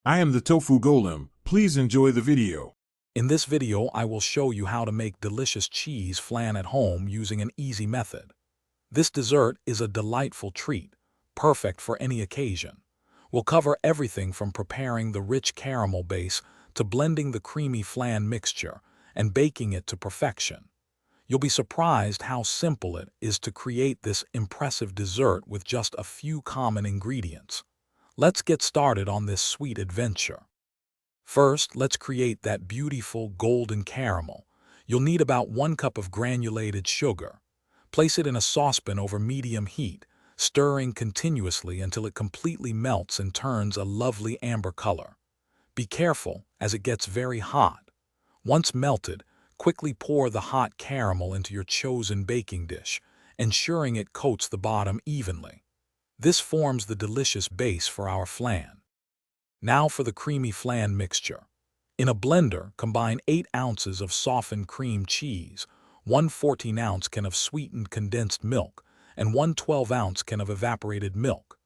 I am the tofu golem. Please enjoy the video. In this video, I will show you how to make delicious cheese flan at home using an easy method. This dessert is a delightful treat, perfect for any occasion. We'll cover everything from preparing the rich caramel base to blending the creamy flan mixture and baking it to perfection. You'll be surprised how simple it is to create this impressive dessert with just a few common ingredients. Let's get started on this sweet adventure. First, let's create that beautiful golden caramel. You'll need about 1 cup of granulated sugar. Place it in a saucepan over medium heat, stirring continuously until it completely melts and turns a lovely amber color. Be careful, as it gets very hot. Once melted, quickly pour the hot caramel into your chosen baking dish, ensuring it coats the bottom evenly. This forms the delicious base for our flan. Now for the creamy flan mixture. In a blender, combine 8 ounces of softened cream cheese, 1 14-ounce can of sweetened condensed milk, and 1 12-ounce can of evaporated milk.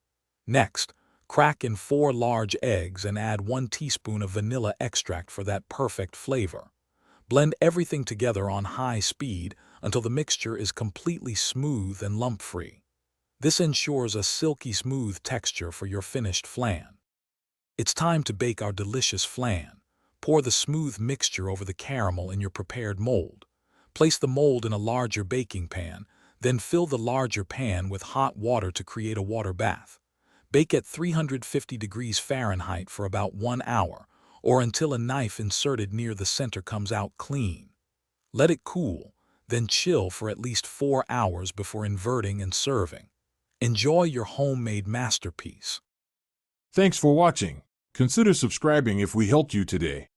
Next, crack in 4 large eggs and add 1 teaspoon of vanilla extract for that perfect flavor. Blend everything together on high speed until the mixture is completely smooth and lump-free. This ensures a silky smooth texture for your finished flan. It's time to bake our delicious flan. Pour the smooth mixture over the caramel in your prepared mold. Place the mold in a larger baking pan, then fill the larger pan with hot water to create a water bath. Bake at 350 degrees Fahrenheit for about 1 hour, or until a knife inserted near the center comes out clean. Let it cool, then chill for at least 4 hours before inverting and serving. Enjoy your homemade masterpiece. Thanks for watching. Consider subscribing if we helped you today.